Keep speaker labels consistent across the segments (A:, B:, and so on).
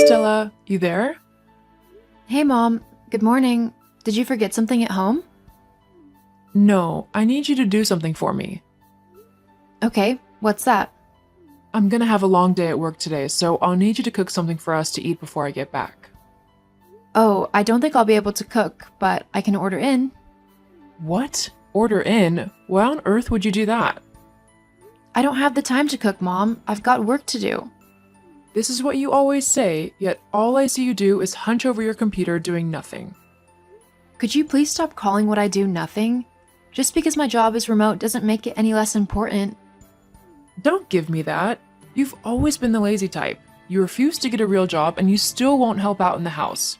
A: Stella, you there?
B: Hey, Mom. Good morning. Did you forget something at home?
A: No, I need you to do something for me.
B: Okay, what's that?
A: I'm gonna have a long day at work today, so I'll need you to cook something for us to eat before I get back.
B: Oh, I don't think I'll be able to cook, but I can order in.
A: What? Order in? Why on earth would you do that?
B: I don't have the time to cook, Mom. I've got work to do.
A: This is what you always say, yet all I see you do is hunch over your computer doing nothing.
B: Could you please stop calling what I do nothing? Just because my job is remote doesn't make it any less important.
A: Don't give me that. You've always been the lazy type. You refuse to get a real job and you still won't help out in the house.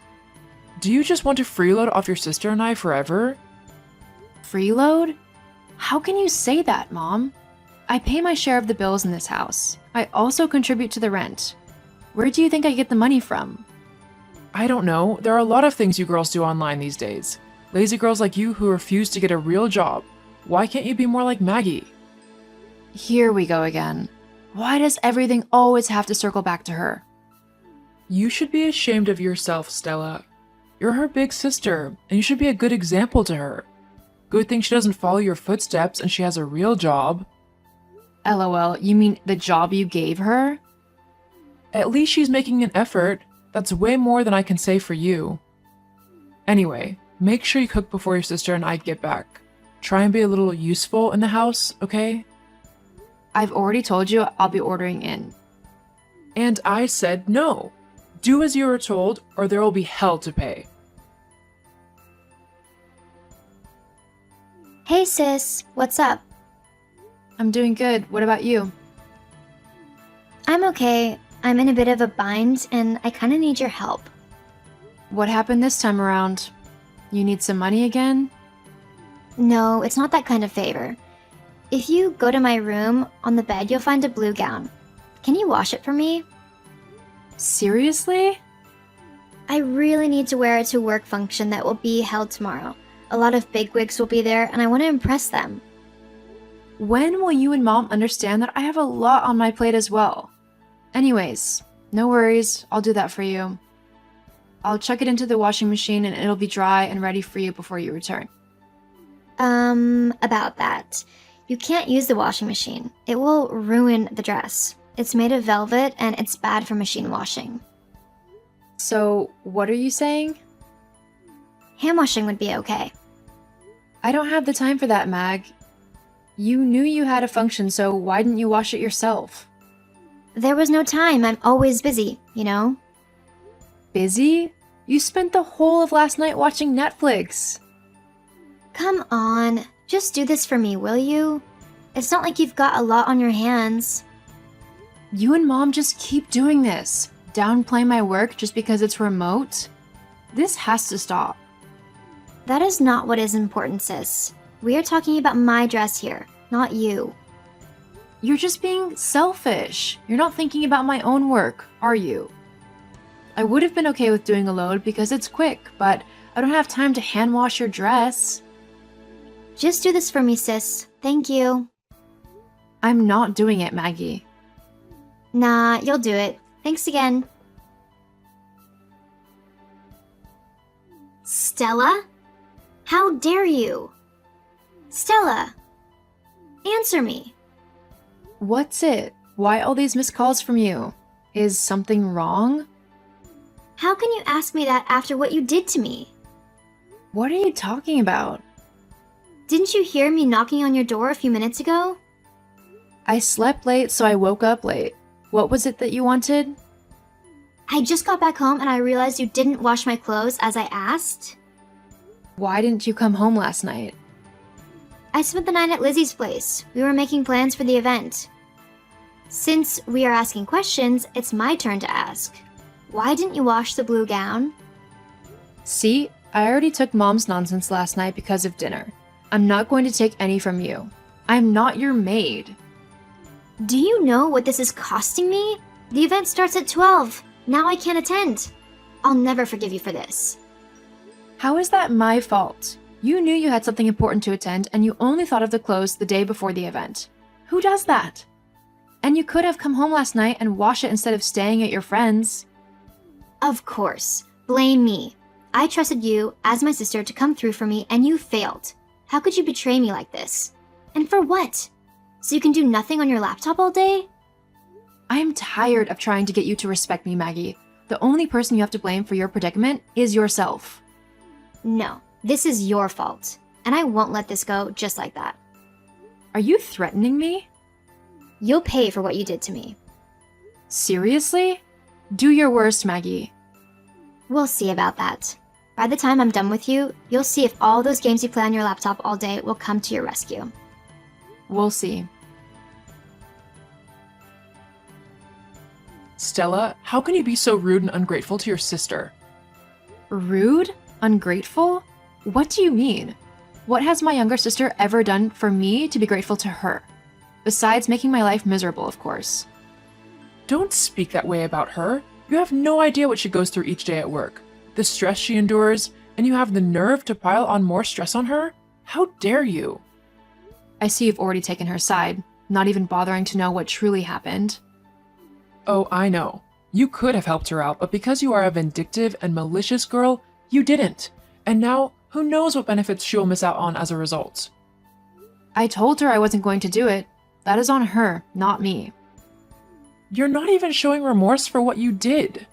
A: Do you just want to freeload off your sister and I forever?
B: Freeload? How can you say that, Mom? I pay my share of the bills in this house. I also contribute to the rent. Where do you think I get the money from?
A: I don't know. There are a lot of things you girls do online these days. Lazy girls like you who refuse to get a real job. Why can't you be more like Maggie?
B: Here we go again. Why does everything always have to circle back to her?
A: You should be ashamed of yourself, Stella. You're her big sister, and you should be a good example to her. Good thing she doesn't follow your footsteps and she has a real job.
B: LOL, you mean the job you gave her?
A: At least she's making an effort. That's way more than I can say for you. Anyway, make sure you cook before your sister and I get back. Try and be a little useful in the house, okay?
B: I've already told you I'll be ordering in.
A: And I said no. Do as you were told, or there will be hell to pay.
C: Hey sis, what's up?
B: I'm doing good. What about you?
C: I'm okay. I'm in a bit of a bind and I kinda need your help.
B: What happened this time around? You need some money again?
C: No, it's not that kind of favor. If you go to my room, on the bed you'll find a blue gown. Can you wash it for me?
B: Seriously?
C: I really need to wear it to a work function that will be held tomorrow. A lot of bigwigs will be there and I want to impress them.
B: When will you and Mom understand that I have a lot on my plate as well? Anyways, no worries, I'll do that for you. I'll chuck it into the washing machine and it'll be dry and ready for you before you return.
C: About that. You can't use the washing machine. It will ruin the dress. It's made of velvet and it's bad for machine washing.
B: So, what are you saying?
C: Hand washing would be okay.
B: I don't have the time for that, Mag. You knew you had a function, so why didn't you wash it yourself?
C: There was no time. I'm always busy, you know?
B: Busy? You spent the whole of last night watching Netflix.
C: Come on. Just do this for me, will you? It's not like you've got a lot on your hands.
B: You and Mom just keep doing this. Downplay my work just because it's remote? This has to stop.
C: That is not what is important, sis. We are talking about my dress here, not you.
B: You're just being selfish. You're not thinking about my own work, are you? I would have been okay with doing a load because it's quick, but I don't have time to hand wash your dress.
C: Just do this for me, sis. Thank you.
B: I'm not doing it, Maggie.
C: Nah, you'll do it. Thanks again. Stella? How dare you? Stella! Answer me.
B: What's it? Why all these missed calls from you? Is something wrong?
C: How can you ask me that after what you did to me?
B: What are you talking about?
C: Didn't you hear me knocking on your door a few minutes ago?
B: I slept late, so I woke up late. What was it that you wanted?
C: I just got back home and I realized you didn't wash my clothes as I asked.
B: Why didn't you come home last night?
C: I spent the night at Lizzie's place. We were making plans for the event. Since we are asking questions, it's my turn to ask. Why didn't you wash the blue gown?
B: See, I already took Mom's nonsense last night because of dinner. I'm not going to take any from you. I'm not your maid.
C: Do you know what this is costing me? The event starts at 12. Now I can't attend. I'll never forgive you for this.
B: How is that my fault? You knew you had something important to attend and you only thought of the clothes the day before the event. Who does that? And you could have come home last night and washed it instead of staying at your friend's.
C: Of course. Blame me. I trusted you as my sister to come through for me, and you failed. How could you betray me like this? And for what? So you can do nothing on your laptop all day?
B: I am tired of trying to get you to respect me, Maggie. The only person you have to blame for your predicament is yourself.
C: No, this is your fault. And I won't let this go just like that.
B: Are you threatening me?
C: You'll pay for what you did to me.
B: Seriously? Do your worst, Maggie.
C: We'll see about that. By the time I'm done with you, you'll see if all those games you play on your laptop all day will come to your rescue.
B: We'll see.
A: Stella, how can you be so rude and ungrateful to your sister?
B: Rude? Ungrateful? What do you mean? What has my younger sister ever done for me to be grateful to her? Besides making my life miserable, of course.
A: Don't speak that way about her. You have no idea what she goes through each day at work. The stress she endures, and you have the nerve to pile on more stress on her? How dare you?
B: I see you've already taken her side, not even bothering to know what truly happened.
A: Oh, I know. You could have helped her out, but because you are a vindictive and malicious girl, you didn't. And now, who knows what benefits she will miss out on as a result?
B: I told her I wasn't going to do it. That is on her, not me.
A: You're not even showing remorse for what you did.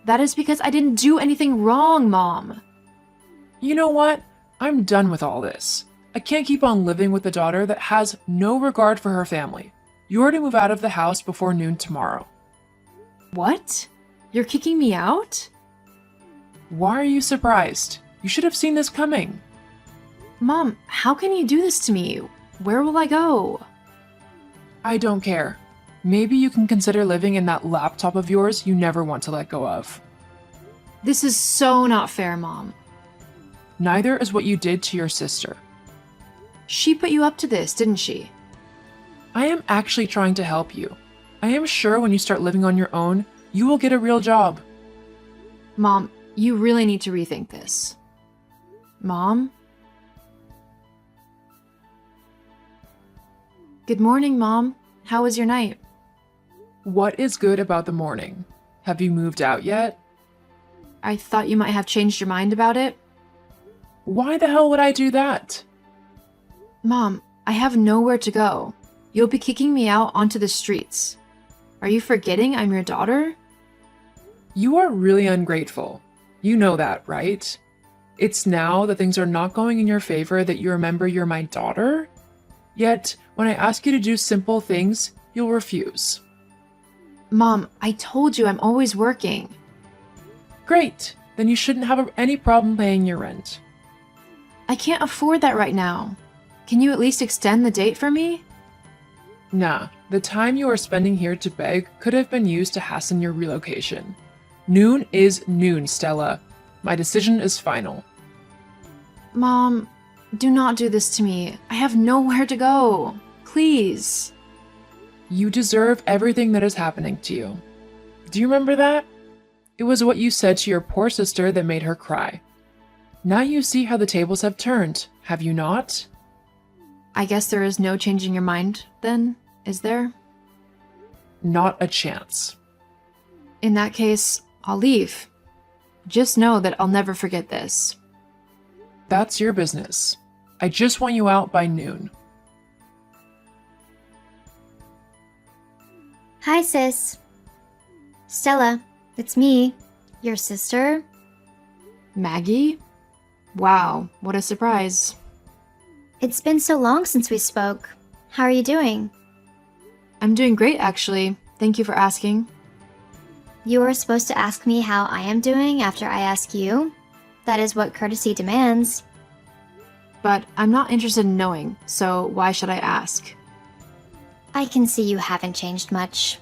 B: That is because I didn't do anything wrong, Mom.
A: You know what? I'm done with all this. I can't keep on living with a daughter that has no regard for her family. You're to move out of the house before noon tomorrow.
B: What? You're kicking me out?
A: Why are you surprised? You should have seen this coming.
B: Mom, how can you do this to me? Where will I go?
A: I don't care. Maybe you can consider living in that laptop of yours you never want to let go of.
B: This is so not fair, Mom.
A: Neither is what you did to your sister.
B: She put you up to this, didn't she?
A: I am actually trying to help you. I am sure when you start living on your own, you will get a real job.
B: Mom, you really need to rethink this. Mom? Good morning, Mom. How was your night?
A: What is good about the morning? Have you moved out yet?
B: I thought you might have changed your mind about it.
A: Why the hell would I do that?
B: Mom, I have nowhere to go. You'll be kicking me out onto the streets. Are you forgetting I'm your daughter?
A: You are really ungrateful. You know that, right? It's now that things are not going in your favor that you remember you're my daughter? Yet, when I ask you to do simple things, you'll refuse.
B: Mom, I told you I'm always working.
A: Great! Then you shouldn't have any problem paying your rent.
B: I can't afford that right now. Can you at least extend the date for me?
A: Nah, the time you are spending here to beg could have been used to hasten your relocation. Noon is noon, Stella. My decision is final.
B: Mom, do not do this to me. I have nowhere to go. Please.
A: You deserve everything that is happening to you. Do you remember that? It was what you said to your poor sister that made her cry. Now you see how the tables have turned, have you not?
B: I guess there is no changing your mind, then, is there?
A: Not a chance.
B: In that case, I'll leave. Just know that I'll never forget this.
A: That's your business. I just want you out by noon.
C: Hi, sis. Stella, it's me, your sister.
B: Maggie? Wow, what a surprise.
C: It's been so long since we spoke. How are you doing?
B: I'm doing great, actually. Thank you for asking.
C: You were supposed to ask me how I am doing after I ask you. That is what courtesy demands.
B: But I'm not interested in knowing, so why should I ask?
C: I can see you haven't changed much.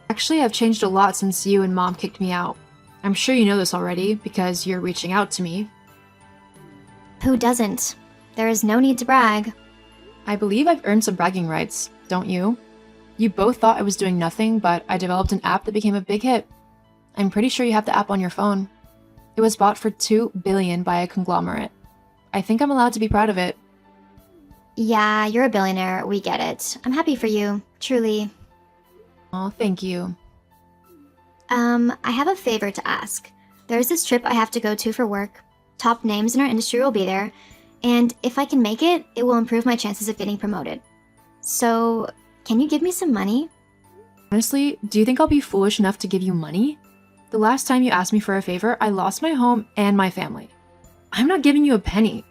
B: Actually, I've changed a lot since you and Mom kicked me out. I'm sure you know this already, because you're reaching out to me.
C: Who doesn't? There is no need to brag.
B: I believe I've earned some bragging rights, don't you? You both thought I was doing nothing, but I developed an app that became a big hit. I'm pretty sure you have the app on your phone. It was bought for $2 billion by a conglomerate. I think I'm allowed to be proud of it.
C: Yeah, you're a billionaire. We get it. I'm happy for you. Truly.
B: Oh, thank you.
C: I have a favor to ask. There's this trip I have to go to for work. Top names in our industry will be there, and if I can make it, it will improve my chances of getting promoted. So, can you give me some money?
B: Honestly, do you think I'll be foolish enough to give you money? The last time you asked me for a favor, I lost my home and my family. I'm not giving you a penny.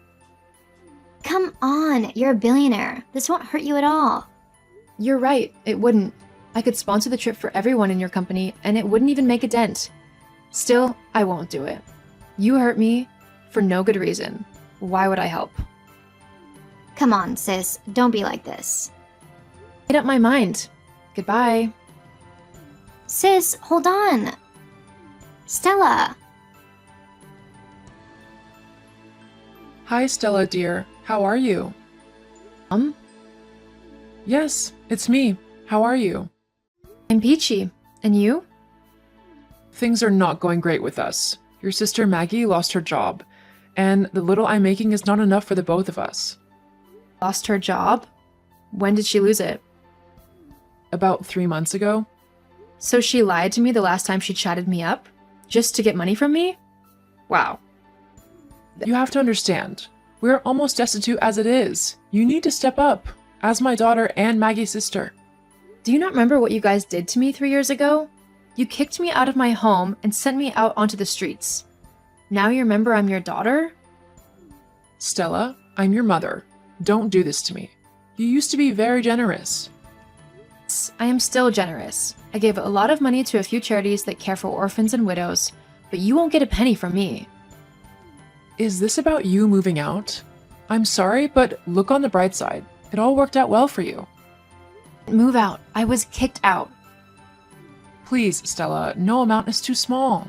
C: Come on, you're a billionaire. This won't hurt you at all.
B: You're right, it wouldn't. I could sponsor the trip for everyone in your company, and it wouldn't even make a dent. Still, I won't do it. You hurt me for no good reason. Why would I help?
C: Come on, sis, don't be like this.
B: Made up my mind. Goodbye.
C: Sis, hold on. Stella.
A: Hi, Stella, dear. How are you? Yes, it's me. How are you?
B: I'm peachy. And you?
A: Things are not going great with us. Your sister Maggie lost her job, and the little I'm making is not enough for the both of us.
B: Lost her job? When did she lose it?
A: About 3 months ago.
B: So she lied to me the last time she chatted me up? Just to get money from me? Wow.
A: You have to understand, we're almost destitute as it is. You need to step up, as my daughter and Maggie's sister.
B: Do you not remember what you guys did to me 3 years ago? You kicked me out of my home and sent me out onto the streets. Now you remember I'm your daughter?
A: Stella, I'm your mother. Don't do this to me. You used to be very generous.
B: I am still generous. I gave a lot of money to a few charities that care for orphans and widows, but you won't get a penny from me.
A: Is this about you moving out? I'm sorry, but look on the bright side. It all worked out well for you.
B: Move out. I was kicked out.
A: Please, Stella, no amount is too small.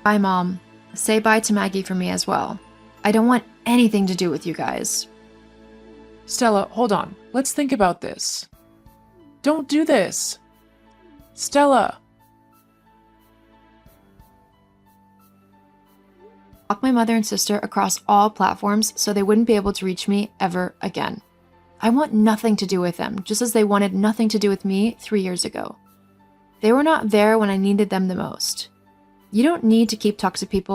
B: Bye, Mom. Say bye to Maggie for me as well. I don't want anything to do with you guys.
A: Stella, hold on. Let's think about this. Don't do this. Stella.
B: Block my mother and sister across all platforms so they wouldn't be able to reach me ever again. I want nothing to do with them, just as they wanted nothing to do with me 3 years ago. They were not there when I needed them the most. You don't need to keep toxic people